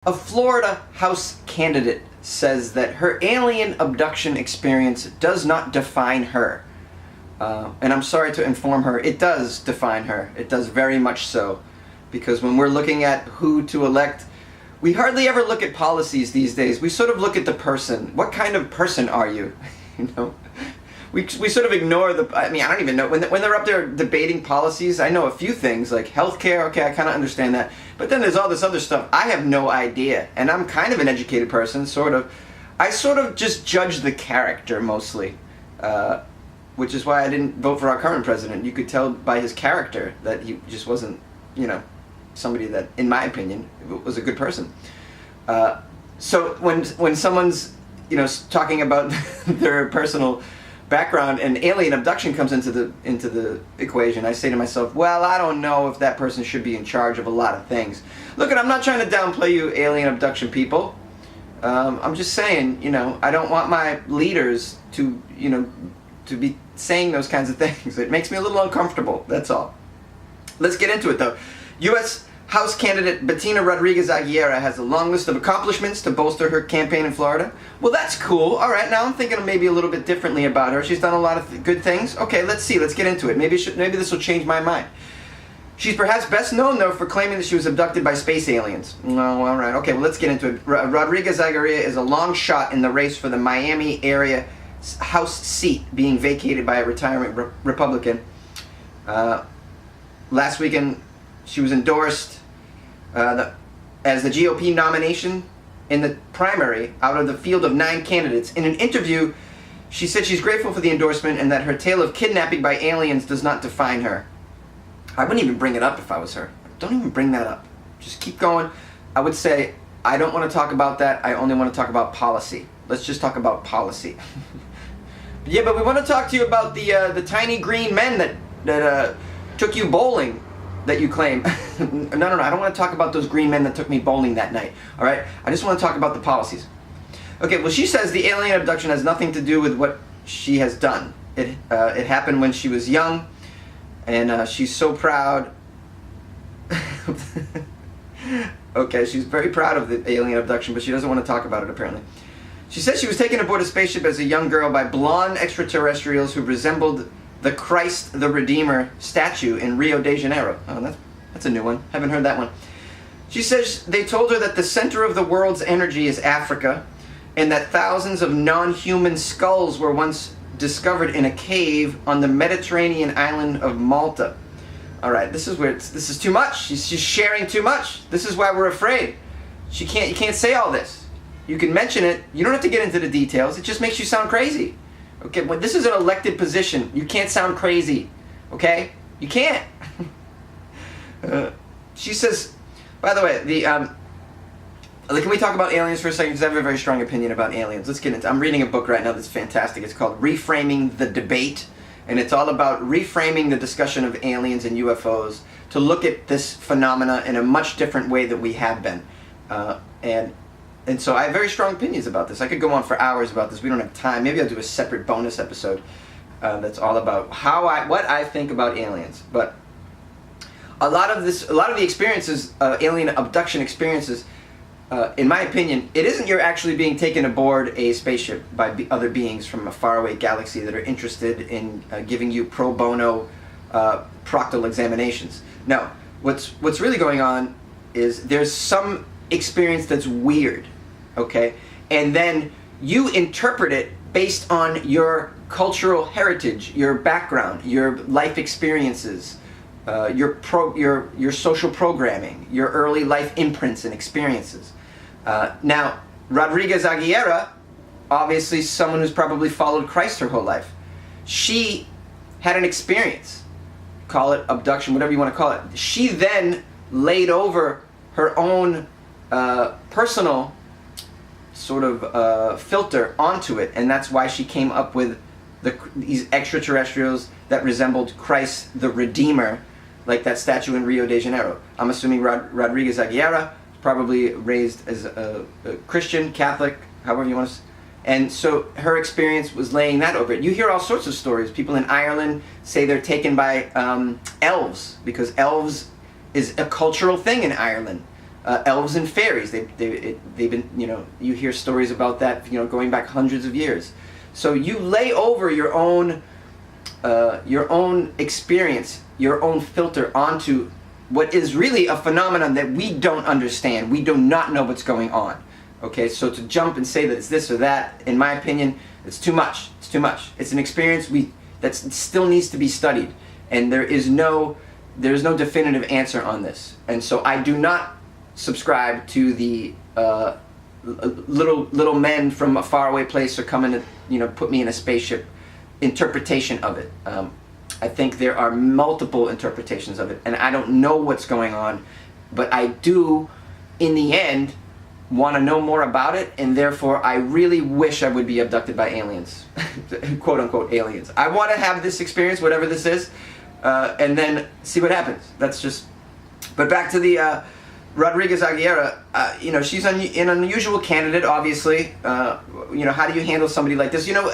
A Florida House candidate says that her alien abduction experience does not define her. And I'm sorry to inform her, it does define her. It does very much so. Because when we're looking at who to elect, we hardly ever look at policies these days. We sort of look at the person. What kind of person are you? You know? We sort of ignore I don't even know. When they're up there debating policies, I know a few things, like healthcare, okay, I kind of understand that. But then there's all this other stuff. I have no idea. And I'm kind of an educated person, sort of. I sort of just judge the character, mostly. Which is why I didn't vote for our current president. You could tell by his character that he just wasn't, you know, somebody that, in my opinion, was a good person. So when someone's, you know, talking about their personal background and alien abduction comes into the equation, I say to myself, well, I don't know if that person should be in charge of a lot of things. Look, I'm not trying to downplay you alien abduction people. I'm just saying, you know, I don't want my leaders to, you know, to be saying those kinds of things. It makes me a little uncomfortable, that's all. Let's get into it though. U.S. House candidate Bettina Rodriguez Aguilera has a long list of accomplishments to bolster her campaign in Florida. Well, that's cool. All right, now I'm thinking maybe a little bit differently about her. She's done a lot of good things. Okay, let's see. Let's get into it. Maybe this will change my mind. She's perhaps best known, though, for claiming that she was abducted by space aliens. Oh, all right. Okay, well, let's get into it. Rodriguez Aguilera is a long shot in the race for the Miami area House seat being vacated by a retiring Republican. Last weekend, she was endorsed as the GOP nomination in the primary out of the field of 9 candidates. In an interview, she said she's grateful for the endorsement and that her tale of kidnapping by aliens does not define her. I wouldn't even bring it up if I was her. Don't even bring that up. Just keep going. I would say, I don't want to talk about that. I only want to talk about policy. Let's just talk about policy. Yeah, but we want to talk to you about the tiny green men that took you bowling. That you claim. No, I don't want to talk about those green men that took me bowling that night. All right? I just want to talk about the policies. Okay, well, she says the alien abduction has nothing to do with what she has done. It happened when she was young, and she's so proud. Okay, she's very proud of the alien abduction, but she doesn't want to talk about it, apparently. She says she was taken aboard a spaceship as a young girl by blonde extraterrestrials who resembled the Christ the Redeemer statue in Rio de Janeiro. Oh, that's a new one. Haven't heard that one. She says they told her that the center of the world's energy is Africa, and that thousands of non-human skulls were once discovered in a cave on the Mediterranean island of Malta. All right, this is too much. She's sharing too much. This is why we're afraid. You can't say all this. You can mention it. You don't have to get into the details. It just makes you sound crazy. Okay, well, this is an elected position. You can't sound crazy, okay? You can't. She says, by the way, can we talk about aliens for a second? Because I have a very strong opinion about aliens. Let's get into it. I'm reading a book right now that's fantastic. It's called Reframing the Debate, and it's all about reframing the discussion of aliens and UFOs to look at this phenomena in a much different way than we have been. And so I have very strong opinions about this. I could go on for hours about this. We don't have time. Maybe I'll do a separate bonus episode that's all about what I think about aliens. But a lot of the experiences, alien abduction experiences, in my opinion, it isn't you're actually being taken aboard a spaceship by other beings from a faraway galaxy that are interested in giving you pro bono proctal examinations. No, what's really going on is there's some experience that's weird, okay? And then you interpret it based on your cultural heritage, your background, your life experiences, your social programming, your early life imprints and experiences. Now, Rodriguez Aguilera, obviously someone who's probably followed Christ her whole life. She had an experience, call it abduction, whatever you want to call it. She then laid over her own personal sort of filter onto it, and that's why she came up with these extraterrestrials that resembled Christ the Redeemer, like that statue in Rio de Janeiro. I'm assuming Rodriguez Aguilera, probably raised as a Christian, Catholic, however you want to. And so her experience was laying that over it. You hear all sorts of stories. People in Ireland say they're taken by elves, because elves is a cultural thing in Ireland. elves and fairies. They've been, you know, you hear stories about that, you know, going back hundreds of years. So you lay over your own experience, your own filter onto what is really a phenomenon that we don't understand. We do not know what's going on. Okay, so to jump and say that it's this or that, in my opinion, it's too much. It's too much. It's an experience that still needs to be studied, and there is no definitive answer on this. And so I do not subscribe to the little men from a faraway place are coming to, you know, put me in a spaceship interpretation of it. I think there are multiple interpretations of it, and I don't know what's going on, but I do, in the end, want to know more about it, and therefore I really wish I would be abducted by aliens, quote unquote aliens. I want to have this experience, whatever this is, and then see what happens. That's just. But back to the Rodriguez Aguilera. You know, she's an unusual candidate, obviously. You know, how do you handle somebody like this? You know,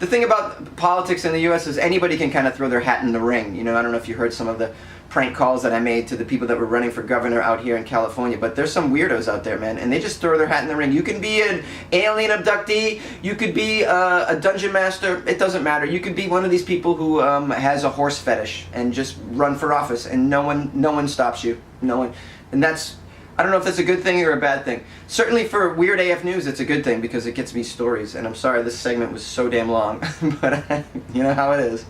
the thing about politics in the U.S. is anybody can kind of throw their hat in the ring. You know, I don't know if you heard some of the prank calls that I made to the people that were running for governor out here in California, but there's some weirdos out there, man, and they just throw their hat in the ring. You can be an alien abductee, you could be a dungeon master, it doesn't matter. You could be one of these people who has a horse fetish and just run for office, and no one stops you. No one, and that's, I don't know if that's a good thing or a bad thing. Certainly for Weird AF News, it's a good thing because it gets me stories, and I'm sorry this segment was so damn long, but you know how it is.